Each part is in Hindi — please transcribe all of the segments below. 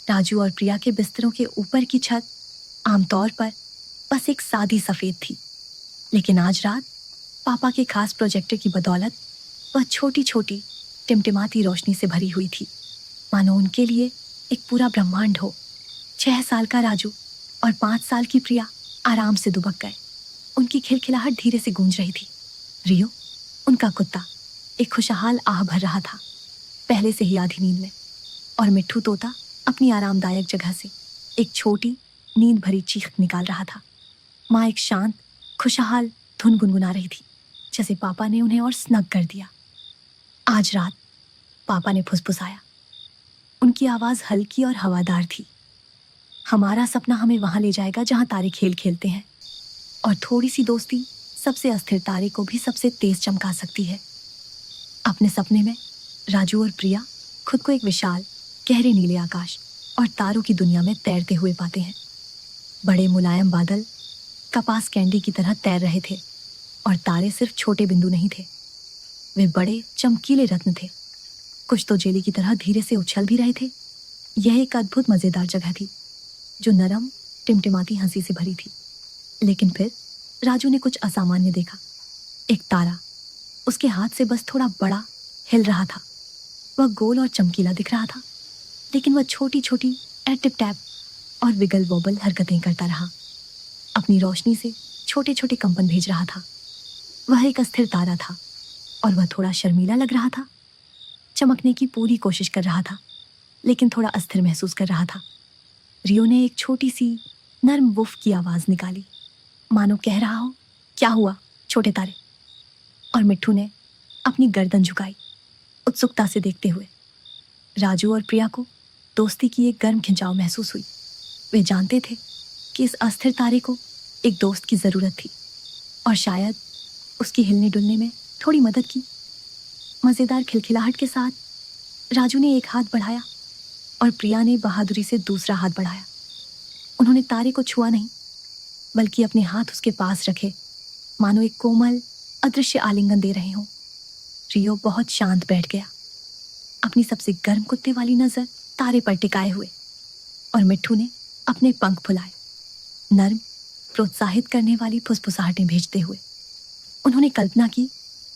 राजू और प्रिया के बिस्तरों के ऊपर की छत आमतौर पर बस एक सादी सफेद थी, लेकिन आज रात पापा के खास प्रोजेक्टर की बदौलत वह छोटी छोटी टिमटिमाती रोशनी से भरी हुई थी, मानो उनके लिए एक पूरा ब्रह्मांड हो। 6 साल का राजू और 5 साल की प्रिया आराम से दुबक गए। उनकी खिलखिलाहट धीरे से गूंज रही थी। रियो, उनका कुत्ता, एक खुशहाल आह भर रहा था, पहले से ही आधी नींद में, और मिट्ठू तोता अपनी आरामदायक जगह से एक छोटी नींद भरी चीख निकाल रहा था। माँ एक शांत खुशहाल धुन गुनगुना रही थी, जैसे पापा ने उन्हें और स्नग कर दिया। आज रात, पापा ने फुसफुसाया। उनकी आवाज हल्की और हवादार थी। हमारा सपना हमें वहां ले जाएगा जहां तारे खेल खेलते हैं, और थोड़ी सी दोस्ती सबसे अस्थिर तारे को भी सबसे तेज चमका सकती है। अपने सपने में राजू और प्रिया खुद को एक विशाल गहरे नीले आकाश और तारों की दुनिया में तैरते हुए पाते हैं। बड़े मुलायम बादल कपास कैंडी की तरह तैर रहे थे, और तारे सिर्फ छोटे बिंदु नहीं थे, वे बड़े चमकीले रत्न थे, कुछ तो जेली की तरह धीरे से उछल भी रहे थे। यह एक अद्भुत मजेदार जगह थी, जो नरम टिमटिमाती हंसी से भरी थी। लेकिन फिर राजू ने कुछ असामान्य देखा। एक तारा उसके हाथ से बस थोड़ा बड़ा हिल रहा था। वह गोल और चमकीला दिख रहा था, लेकिन वह छोटी छोटी टिप टैप और विगल वोबल हरकतें करता रहा, अपनी रोशनी से छोटे छोटे कंपन भेज रहा था। वह एक अस्थिर तारा था, और वह थोड़ा शर्मीला लग रहा था, चमकने की पूरी कोशिश कर रहा था, लेकिन थोड़ा अस्थिर महसूस कर रहा था। रियो ने एक छोटी सी नर्म वुफ की आवाज निकाली, मानो कह रहा हो, क्या हुआ छोटे तारे? और मिट्ठू ने अपनी गर्दन झुकाई, उत्सुकता से देखते हुए। राजू और प्रिया को दोस्ती की एक गर्म खिंचाव महसूस हुई। वे जानते थे कि इस अस्थिर तारे को एक दोस्त की जरूरत थी, और शायद उसकी हिलने डुलने में थोड़ी मदद की। मजेदार खिलखिलाहट के साथ राजू ने एक हाथ बढ़ाया, और प्रिया ने बहादुरी से दूसरा हाथ बढ़ाया। उन्होंने तारे को छुआ नहीं, बल्कि अपने हाथ उसके पास रखे, मानो एक कोमल अदृश्य आलिंगन दे रहे हों। रियो बहुत शांत बैठ गया, अपनी सबसे गर्म कुत्ते वाली नजर तारे पर टिकाए हुए, और मिट्ठू ने अपने पंख फुलाए, नर्म प्रोत्साहित करने वाली फुसफुसाहटें भेजते हुए। उन्होंने कल्पना की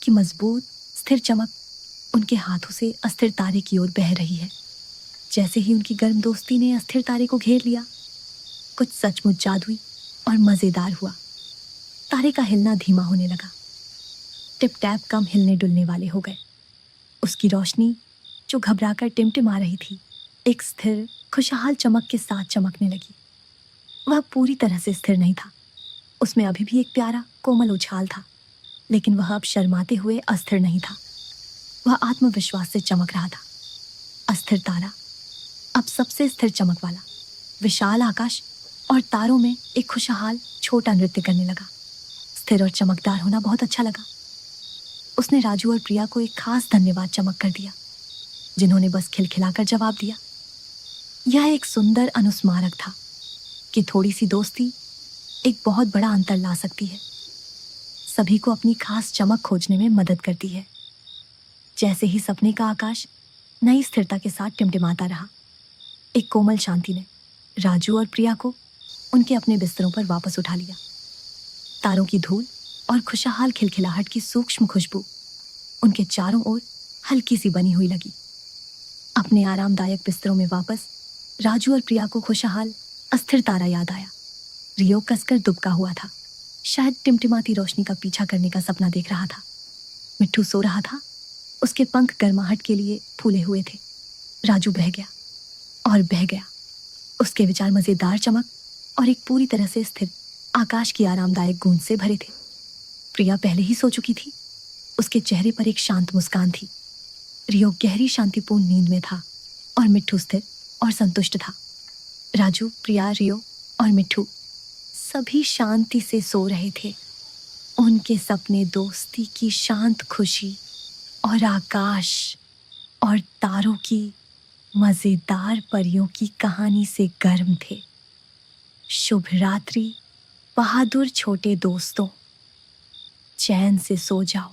कि मजबूत स्थिर चमक उनके हाथों से अस्थिर तारे की ओर बह रही है। जैसे ही उनकी गर्म दोस्ती ने अस्थिर तारे को घेर लिया, कुछ सचमुच जादुई और मजेदार हुआ। तारे का हिलना धीमा होने लगा, टिप टैप कम हिलने डुलने वाले हो गए। उसकी रोशनी, जो घबराकर टिमटिमा रही थी, एक स्थिर खुशहाल चमक के साथ चमकने लगी। वह पूरी तरह से स्थिर नहीं था, उसमें अभी भी एक प्यारा कोमल उछाल था, लेकिन वह अब शर्माते हुए अस्थिर नहीं था। वह आत्मविश्वास से चमक रहा था। अस्थिर तारा अब सबसे स्थिर चमक वाला विशाल आकाश और तारों में एक खुशहाल छोटा नृत्य करने लगा। स्थिर और चमकदार होना बहुत अच्छा लगा। उसने राजू और प्रिया को एक खास धन्यवाद चमक कर दिया, जिन्होंने बस खिलखिलाकर जवाब दिया। यह एक सुंदर अनुस्मारक था कि थोड़ी सी दोस्ती एक बहुत बड़ा अंतर ला सकती है, सभी को अपनी खास चमक खोजने में मदद करती है। जैसे ही सपने का आकाश नई स्थिरता के साथ टिमटिमाता रहा, एक कोमल शांति ने राजू और प्रिया को उनके अपने बिस्तरों पर वापस उठा लिया। तारों की धूल और खुशहाल खिलखिलाहट की सूक्ष्म खुशबू उनके चारों ओर हल्की सी बनी हुई लगी। अपने आरामदायक बिस्तरों में वापस राजू और प्रिया को खुशहाल अस्थिर तारा याद आया। रियो कसकर दुबका हुआ था, शायद टिमटिमाती रोशनी का पीछा करने का सपना देख रहा था। मिट्ठू सो रहा था, उसके पंख गर्माहट के लिए फूले हुए थे। राजू बह गया और बह गया। उसके विचार मजेदार चमक और एक पूरी तरह से स्थिर आकाश की आरामदायक गूंज से भरे थे। प्रिया पहले ही सो चुकी थी, उसके चेहरे पर एक शांत मुस्कान थी। रियो गहरी शांतिपूर्ण नींद में था, और मिट्ठू स्थिर और संतुष्ट था। राजू, प्रिया, रियो और मिट्ठू सभी शांति से सो रहे थे। उनके सपने दोस्ती की शांत खुशी और आकाश और तारों की मजेदार परियों की कहानी से गर्म थे। शुभ रात्रि बहादुर छोटे दोस्तों, चैन से सो जाओ।